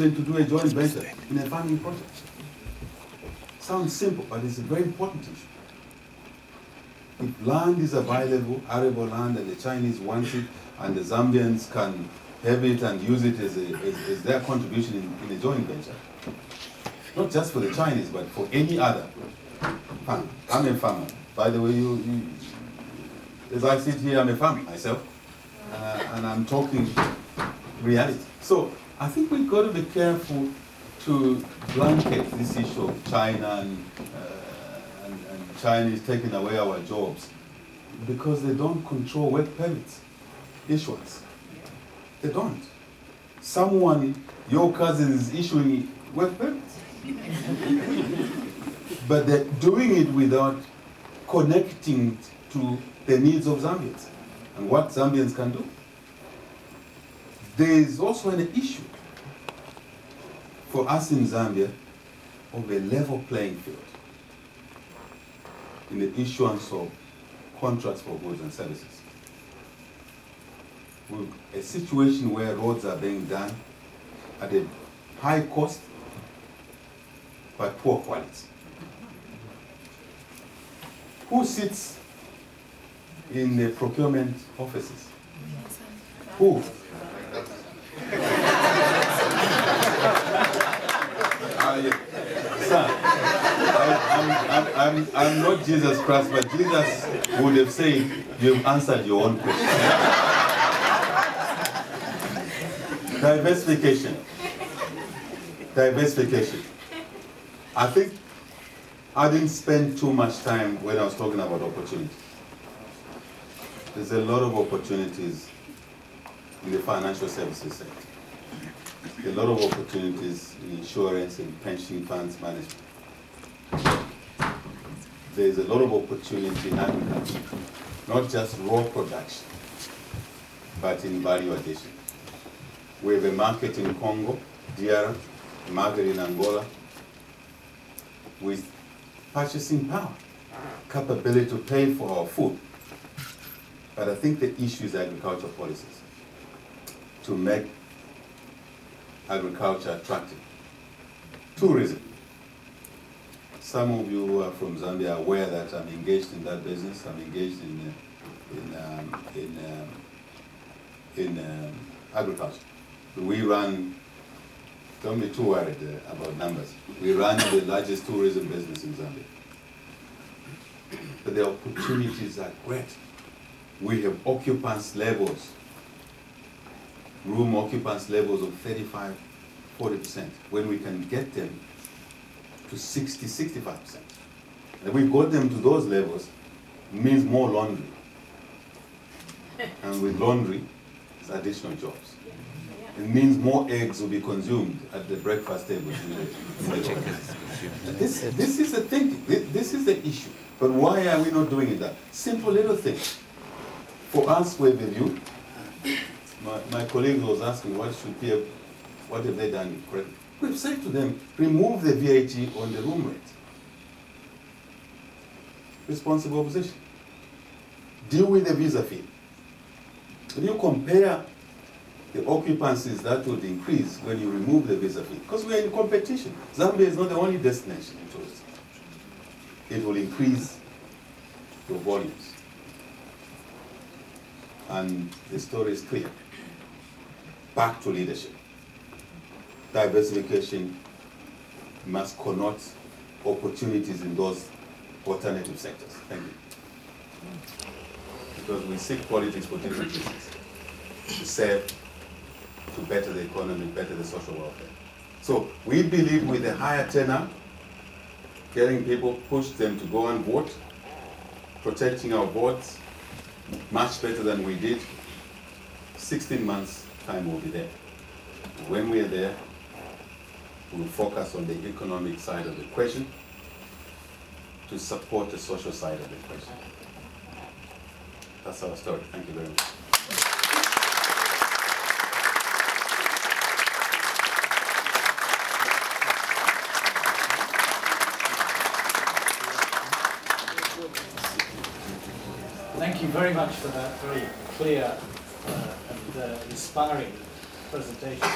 even to do a joint venture in a farming project. Sounds simple, but it's a very important issue. If land is available, arable land, and the Chinese want it, and the Zambians can have it and use it as their contribution in a joint venture, not just for the Chinese, but for any other farmer. I'm a farmer. By the way, as I sit here, I'm a farmer myself, and I'm talking reality. So I think we've got to be careful to blanket this issue of China and Chinese taking away our jobs, because they don't control work permits issuance. They don't. Someone, your cousin, is issuing work permits. But they're doing it without connecting to the needs of Zambians and what Zambians can do. There is also an issue for us in Zambia of a level playing field in the issuance of contracts for goods and services. With a situation where roads are being done at a high cost but poor quality. Who sits in the procurement offices? Who? Sir, I'm not Jesus Christ, but Jesus would have said, you've answered your own question. Diversification. Diversification. I think I didn't spend too much time when I was talking about opportunities. There's a lot of opportunities in the financial services sector. A lot of opportunities in insurance and pension funds management. There's a lot of opportunity in agriculture, not just raw production, but in value addition. We have a market in Congo, DR, a market in Angola, with purchasing power, capability to pay for our food. But I think the issue is agricultural policies to make agriculture attractive. Tourism. Some of you who are from Zambia are aware that I'm engaged in that business. I'm engaged in agriculture. We run, don't be too worried about numbers. We run the largest tourism business in Zambia. But the opportunities are great. We have occupants levels, room occupants levels of 35, 40%, when we can get them to 60, 65%. And we got them to those levels, means more laundry. And with laundry, it's additional jobs. It means more eggs will be consumed at the breakfast table. This is the thinking, this is the issue. But why are we not doing that? Simple little things. For us, we have a view. My colleague was asking, what have they done correctly? We've said to them, remove the VAT on the room rate. Responsible opposition. Deal with the visa fee. When you compare the occupancies that would increase when you remove the visa fee, because we are in competition. Zambia is not the only destination in tourism. It will increase your volumes. And the story is clear. Back to leadership. Diversification must connote opportunities in those alternative sectors. Thank you. Because we seek politics for different reasons. To serve, to better the economy, better the social welfare. So we believe with a higher turnout, getting people, push them to go and vote, protecting our votes, much better than we did. 16 months time will be there. When we are there, we'll focus on the economic side of the equation to support the social side of the equation. That's our story. Thank you very much. Thank you very much for that very clear and inspiring presentation.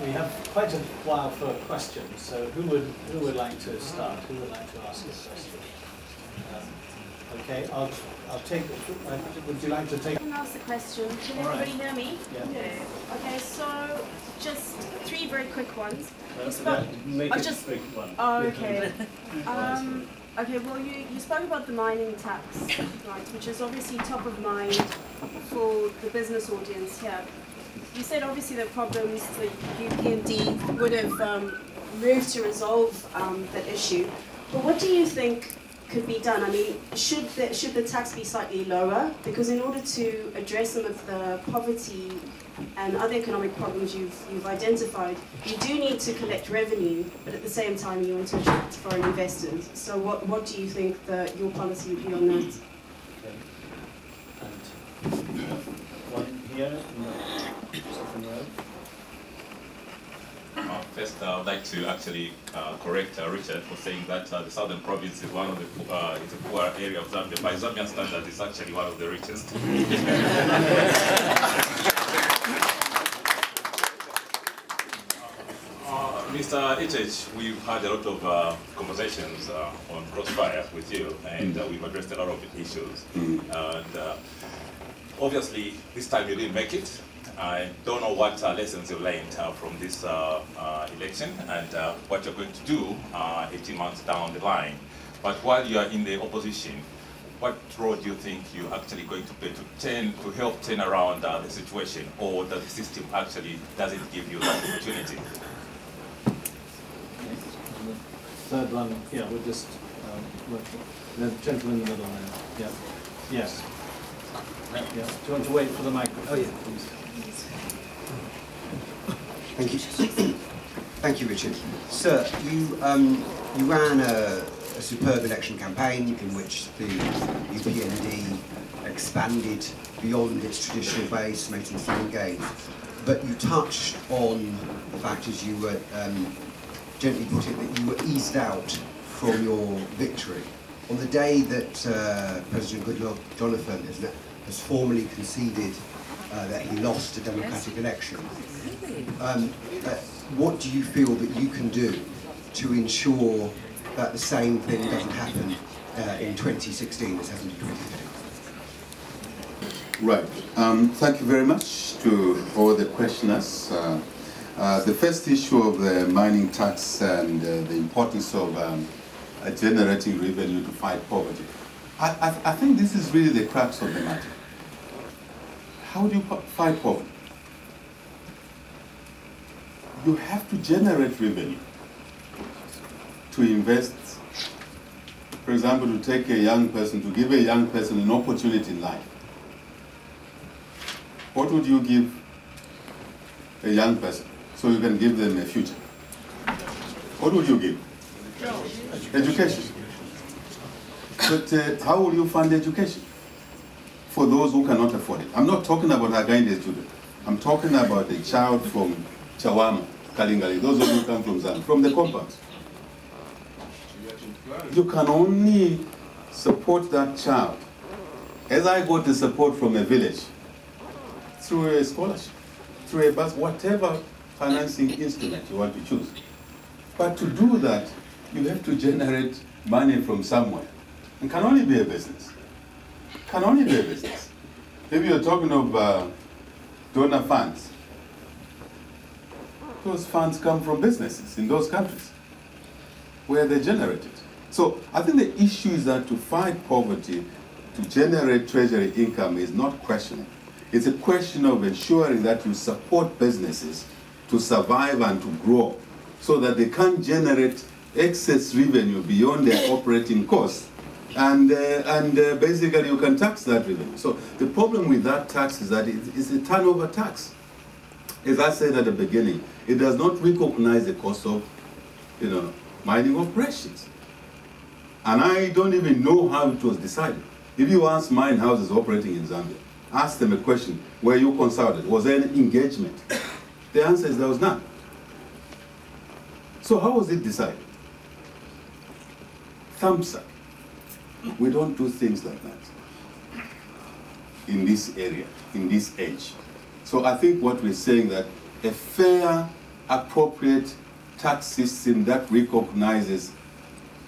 we have quite a while for questions, so who would like to start? Who would like to ask a question? Okay, I'll take, would you like to take? I can ask the question. Can everybody hear me? Yeah. Okay, so just 3 very quick ones. Make it just quick one. Oh, okay. Okay, well, you spoke about the mining tax, right, which is obviously top of mind for the business audience here. You said obviously there are problems that UPND would have moved to resolve that issue. But what do you think could be done? I mean, should the tax be slightly lower? Because in order to address some of the poverty and other economic problems you've identified, you do need to collect revenue, but at the same time you want to attract foreign investors. So what do you think your policy would be on that? Okay. And one here in the second row. First, I would like to actually correct Richard for saying that the southern province is one of the is a poor area of Zambia. By Zambian standards, it's actually one of the richest. Mr. H.H., we've had a lot of conversations on Crossfire with you, and we've addressed a lot of issues. And obviously, this time you didn't make it. I don't know what lessons you learned from this election and what you're going to do 18 months down the line. But while you are in the opposition, what role do you think you're actually going to play to help turn around the situation, or that the system actually doesn't give you that opportunity? Third one, yeah, we'll just the gentleman in the middle there. Yeah. Yes. Yeah. Do you want to wait for the microphone? Oh, yeah, please. Thank you. Thank you, Richard. Sir, you ran a superb election campaign in which the UPND expanded beyond its traditional base, made some strong gains. But you touched on the fact, as you were gently put it, that you were eased out from your victory. On the day that President Goodluck Jonathan has formally conceded that he lost a democratic election, what do you feel that you can do to ensure that the same thing doesn't happen in 2016 as happened in 2015? Right. Thank you very much to all the questioners. The first issue of the mining tax and the importance of generating revenue to fight poverty. I think this is really the crux of the matter. How do you fight poverty? You have to generate revenue to invest. For example, to take a young person, to give a young person an opportunity in life. What would you give a young person so you can give them a future? What would you give? Education. But how will you fund education for those who cannot afford it? I'm not talking about Hakainde children. I'm talking about a child from Chawama, Kalingali, those of you who come from Zambia, from the compounds. You can only support that child, as I got the support from a village, through a scholarship, through a bus, whatever financing instrument you want to choose. But to do that, you have to generate money from somewhere. It can only be a business. Can only be a business. If you're talking of donor funds, those funds come from businesses in those countries where they're generated. So I think the issue is that to fight poverty, to generate treasury income is not questionable. It's a question of ensuring that you support businesses to survive and to grow so that they can generate excess revenue beyond their operating costs. And basically you can tax that revenue. So the problem with that tax is that it's a turnover tax. As I said at the beginning, it does not recognize the cost of, mining operations. And I don't even know how it was decided. If you ask mine houses operating in Zambia, ask them a question, were you consulted? Was there any engagement? The answer is there was none. So how was it decided? Thumbs up. We don't do things like that in this area, in this age. So I think what we're saying that a fair appropriate tax system that recognizes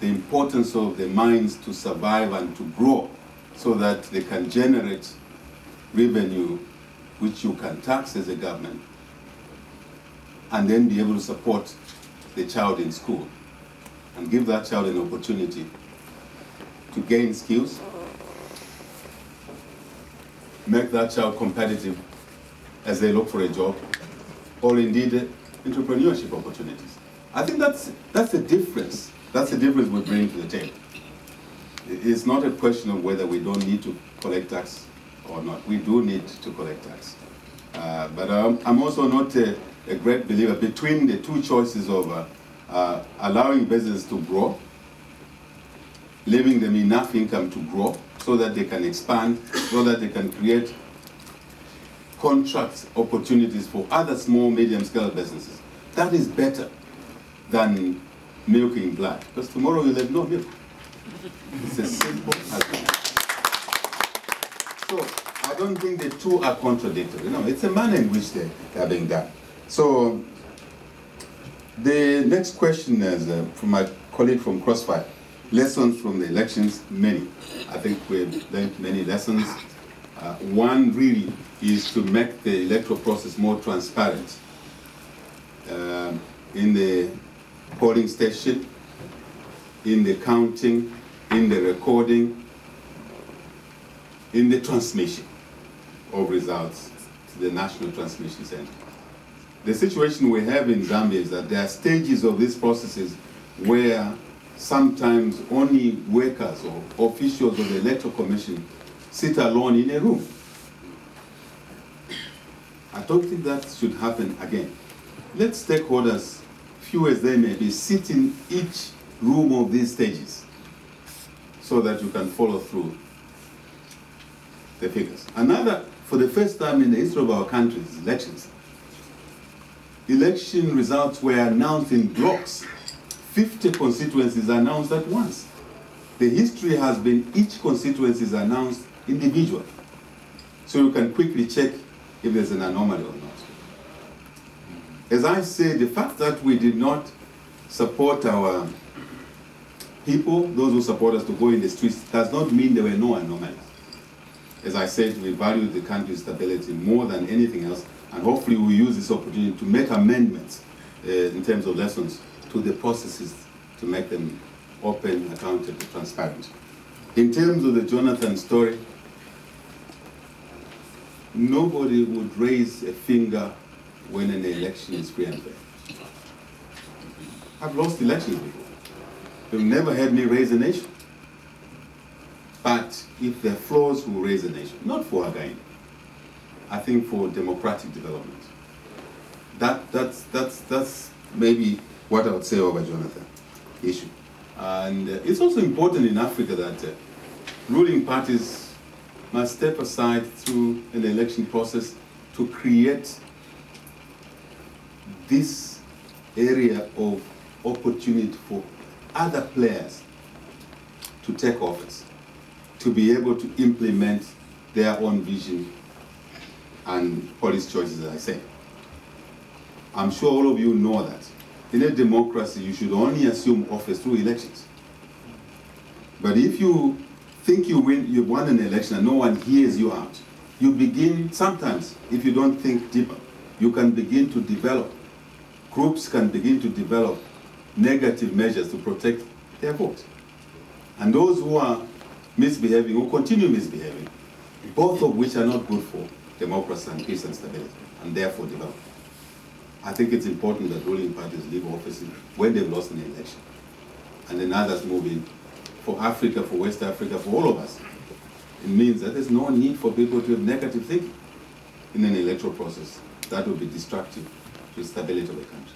the importance of the mines to survive and to grow so that they can generate revenue which you can tax as a government and then be able to support the child in school and give that child an opportunity to gain skills, make that child competitive as they look for a job, or indeed entrepreneurship opportunities. I think that's the difference. That's the difference we bring to the table. It's not a question of whether we don't need to collect tax or not. We do need to collect tax. But I'm also not a great believer between the two choices of allowing business to grow, leaving them enough income to grow so that they can expand, so that they can create contract opportunities for other small, medium-scale businesses. That is better than milking blood, because tomorrow you'll have no milk. It's as simple as that. So I don't think the two are contradictory. No, it's a manner in which they are being done. So the next question is from my colleague from Crossfire. Lessons from the elections, many. I think we've learned many lessons. One really is to make the electoral process more transparent in the polling station, in the counting, in the recording, in the transmission of results to the National Transmission Center. The situation we have in Zambia is that there are stages of these processes where sometimes only workers or officials of the Electoral Commission sit alone in a room. I don't think that should happen again. Let stakeholders, few as they may be, sit in each room of these stages so that you can follow through the figures. Another, for the first time in the history of our country's elections, election results were announced in blocks. 50 constituencies announced at once. The history has been each constituency is announced individually. So you can quickly check if there's an anomaly or not. As I say, the fact that we did not support our people, those who support us to go in the streets, does not mean there were no anomalies. As I said, we value the country's stability more than anything else, and hopefully we use this opportunity to make amendments in terms of lessons to the processes to make them open, accountable, transparent. In terms of the Jonathan story, nobody would raise a finger when an election is free and fair. I've lost elections before. You've never had me raise a nation. But if there are flaws, we'll raise a nation. Not for Hakainde. I think for democratic development. That's maybe what I would say over Jonathan issue. And it's also important in Africa that ruling parties must step aside through an election process to create this area of opportunity for other players to take office, to be able to implement their own vision and policy choices, as I say. I'm sure all of you know that in a democracy, you should only assume office through elections. But if you think you've won an election and no one hears you out, you begin, sometimes, if you don't think deeper, you can begin to develop, groups can begin to develop negative measures to protect their vote. And those who are misbehaving will continue misbehaving, both of which are not good for democracy and peace and stability, and therefore development. I think it's important that ruling parties leave office when they've lost an election, and then others move in. For Africa, for West Africa, for all of us, it means that there's no need for people to have negative thinking in an electoral process. That would be destructive to the stability of the country,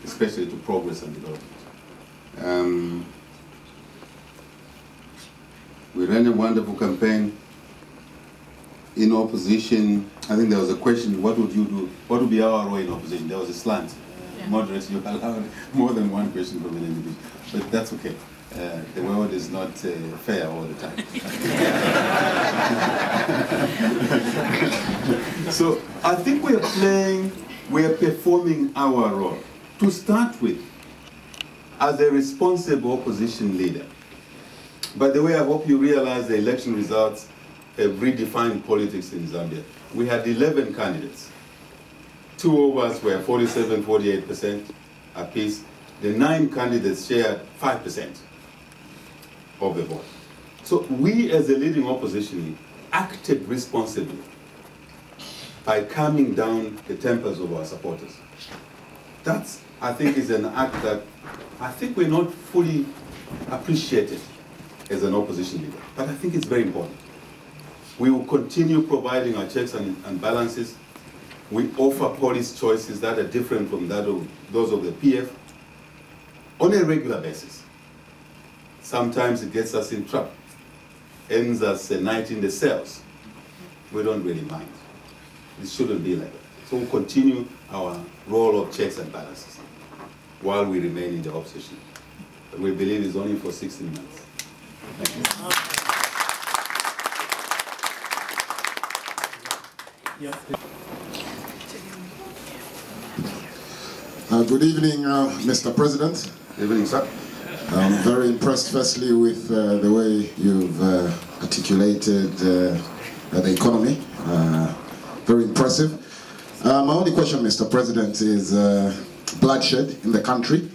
especially to progress and development. We ran a wonderful campaign in opposition. I think there was a question, what would you do? What would be our role in opposition? There was a slant. Yeah. Moderator, you allowed more than one question from an individual. But that's okay. The world is not fair all the time. So I think we are playing we are performing our role. To start with, as a responsible opposition leader. By the way, I hope you realize the election results have redefined politics in Zambia. We had 11 candidates. 2 of us were 47, 48% apiece. The 9 candidates shared 5% of the vote. So we, as a leading opposition, acted responsibly by calming down the tempers of our supporters. That's, I think, is an act that I think we're not fully appreciated as an opposition leader, but I think it's very important. We will continue providing our checks and balances. We offer policy choices that are different from those of the PF on a regular basis. Sometimes it gets us in trouble, ends us a night in the cells. We don't really mind. It shouldn't be like that. So we'll continue our role of checks and balances while we remain in the opposition. But we believe it's only for 16 months. Thank you. Good evening, Mr. President. Good evening, sir. I'm very impressed, firstly, with the way you've articulated the economy. Very impressive. My only question, Mr. President, is bloodshed in the country.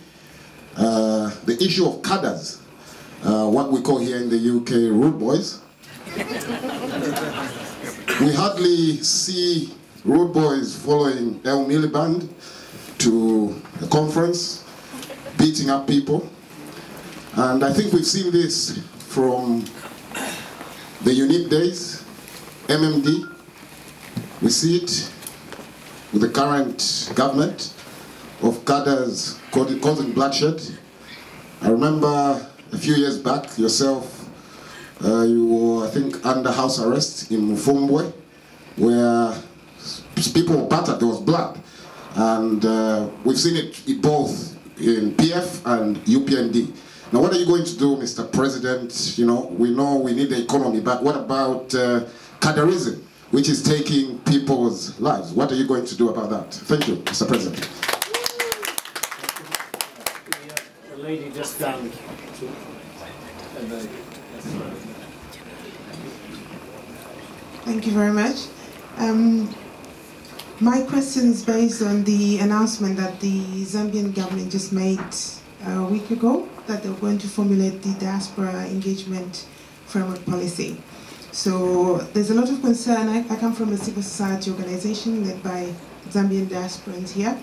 The issue of cadres, what we call here in the UK rude boys. We hardly see rude boys following El Miliband to a conference, beating up people. And I think we've seen this from the UNIP days, MMD. We see it with the current government of cadres causing bloodshed. I remember a few years back, yourself, you were, I think, under house arrest in Mufumbwe, where people were battered, there was blood. And we've seen it both in PF and UPND. Now, what are you going to do, Mr. President? You know we need the economy, but what about cadreism, which is taking people's lives? What are you going to do about that? Thank you, Mr. President. The lady just down. Thank you very much. My question is based on the announcement that the Zambian government just made a week ago, that they're going to formulate the diaspora engagement framework policy. So there's a lot of concern. I come from a civil society organization led by Zambian diasporans here,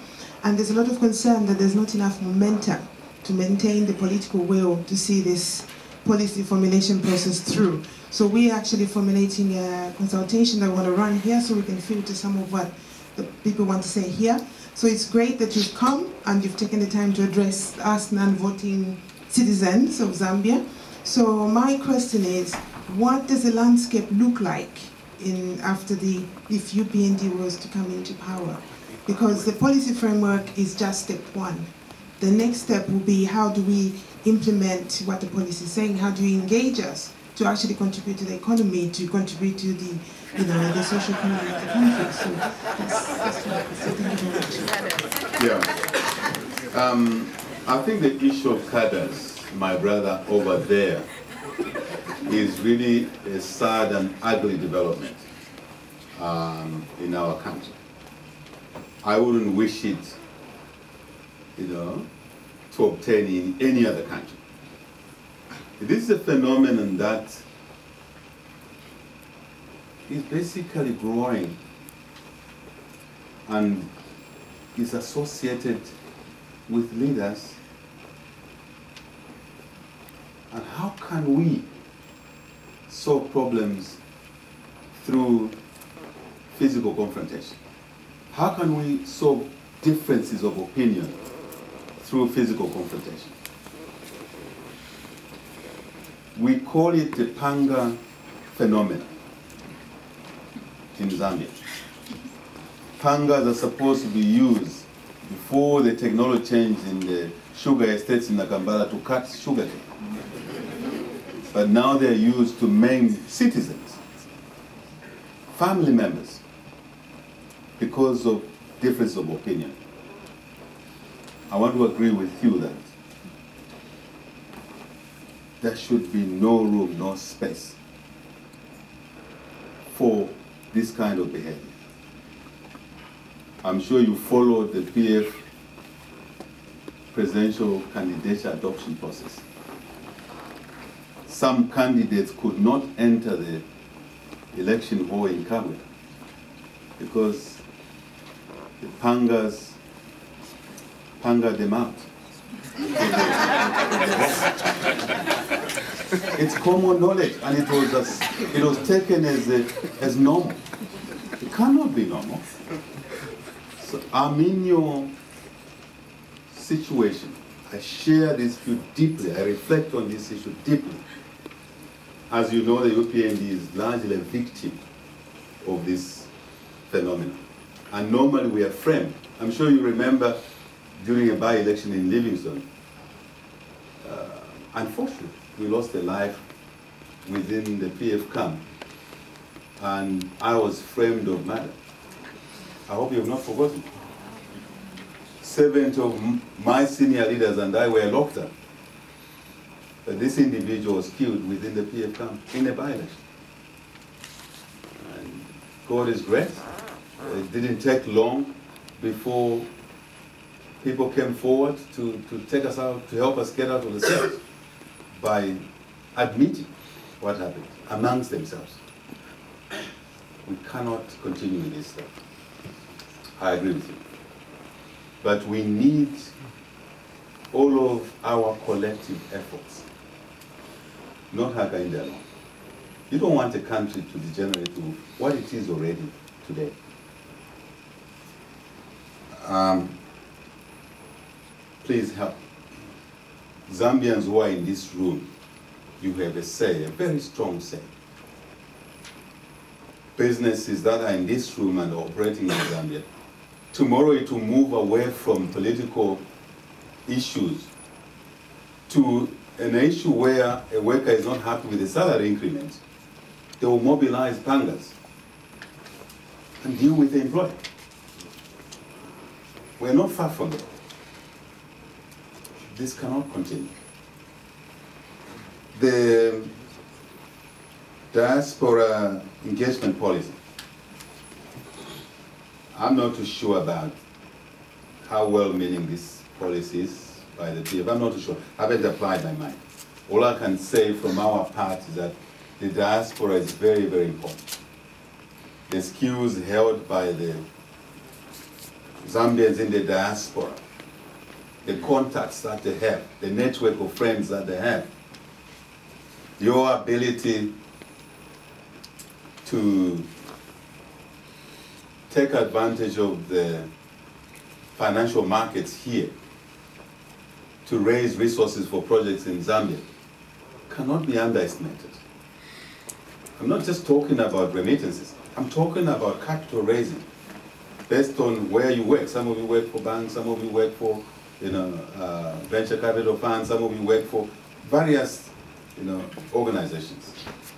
and there's a lot of concern that there's not enough momentum to maintain the political will to see this policy formulation process through. So we're actually formulating a consultation that we want to run here so we can filter some of what the people want to say here. So it's great that you've come and you've taken the time to address us non-voting citizens of Zambia. So my question is, what does the landscape look like if UPND was to come into power? Because the policy framework is just step one. The next step will be, how do we implement what the policy is saying? How do you engage us to actually contribute to the economy, to contribute to the, the social economy of the country? So that's what I could say. Thank you very much. Yeah. I think the issue of cadres, my brother over there, is really a sad and ugly development in our country. I wouldn't wish it, to obtain in any other country. This is a phenomenon that is basically growing and is associated with leaders. And how can we solve problems through physical confrontation? How can we solve differences of opinion through physical confrontation? We call it the panga phenomenon in Zambia. Pangas are supposed to be used before the technology changed in the sugar estates in Nakambala to cut sugarcane. But now they're used to maim citizens, family members, because of difference of opinion, I want to agree with you that there should be no room, no space for this kind of behavior. I'm sure you followed the PF presidential candidate adoption process. Some candidates could not enter the election hall in Kabwe because the pangas pangaed them out. It's common knowledge, and it was taken as normal. It cannot be normal. So I'm in your situation. I share this view deeply. I reflect on this issue deeply. As you know, the UPND is largely a victim of this phenomenon. And normally we are framed. I'm sure you remember during a by-election in Livingstone, unfortunately, we lost a life within the PF camp, and I was framed of murder. I hope you have not forgotten. 7 of my senior leaders and I were locked up. But this individual was killed within the PF camp in a by-election. And God is great. It didn't take long before people came forward to take us out, to help us get out of the cells by admitting what happened amongst themselves. We cannot continue with this stuff. I agree with you. But we need all of our collective efforts, not Hakainde alone. You don't want a country to degenerate to what it is already today. Please help. Zambians who are in this room, you have a say, a very strong say. Businesses that are in this room and operating in Zambia, tomorrow it will move away from political issues to an issue where a worker is not happy with the salary increment. They will mobilize pangas and deal with the employer. We're not far from it. This cannot continue. The diaspora engagement policy, I'm not too sure about how well-meaning this policy is by the PF. I'm not too sure. I haven't applied my mind. All I can say from our part is that the diaspora is very, very important. The skills held by the Zambians in the diaspora, the contacts that they have, the network of friends that they have, your ability to take advantage of the financial markets here to raise resources for projects in Zambia cannot be underestimated. I'm not just talking about remittances. I'm talking about capital raising based on where you work. Some of you work for banks, some of you work for venture capital funds, some of you work for various organizations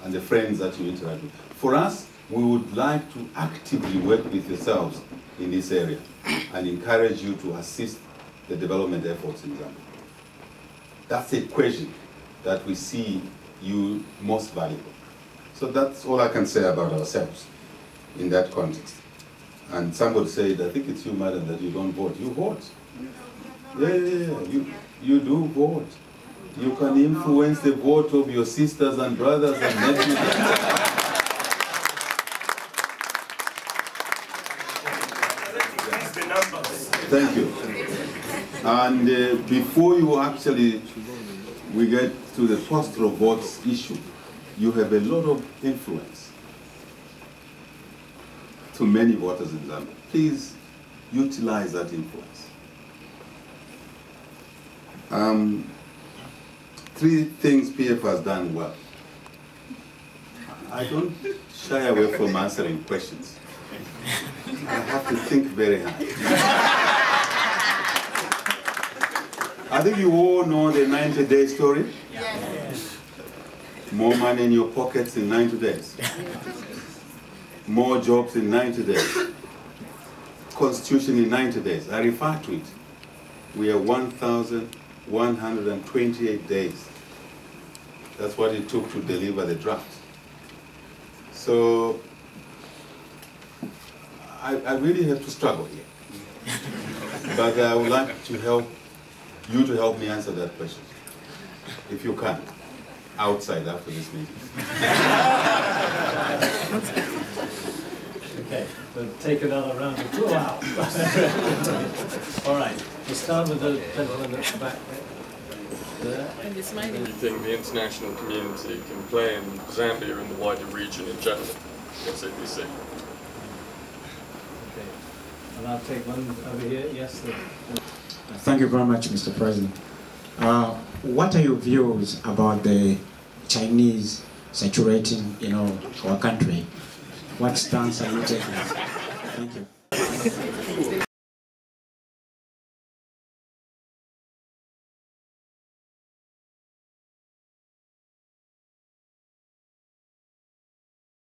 and the friends that you interact with. For us, we would like to actively work with yourselves in this area and encourage you to assist the development efforts in Zambia. That's a question that we see you most valuable. So that's all I can say about ourselves in that context. And somebody said, I think it's you, madam, that you don't vote. You vote. Yeah. You do vote. You can influence the vote of your sisters and brothers and nephews. Thank you. And before we get to the postal votes issue, you have a lot of influence to many voters in Zambia. Please utilize that influence. 3 things PF has done well. I don't shy away from answering questions. I have to think very hard. I think you all know the 90-day story. Yes. More money in your pockets in 90 days. More jobs in 90 days. constitution in 90 days. I refer to it. We are 1,128 days. That's what it took to deliver the draft. So I really have to struggle here. But I would like to help you to help me answer that question, if you can, outside after this meeting. Okay, we'll take another round of applause. Wow. All right, we'll start with the gentleman at the back there. Anything the international community can play in Zambia and the wider region in general. SABC. Okay, and I'll take one over here. Yes. Thank you very much, Mr. President. What are your views about the Chinese saturating, our country? What stance are you taking? Thank you.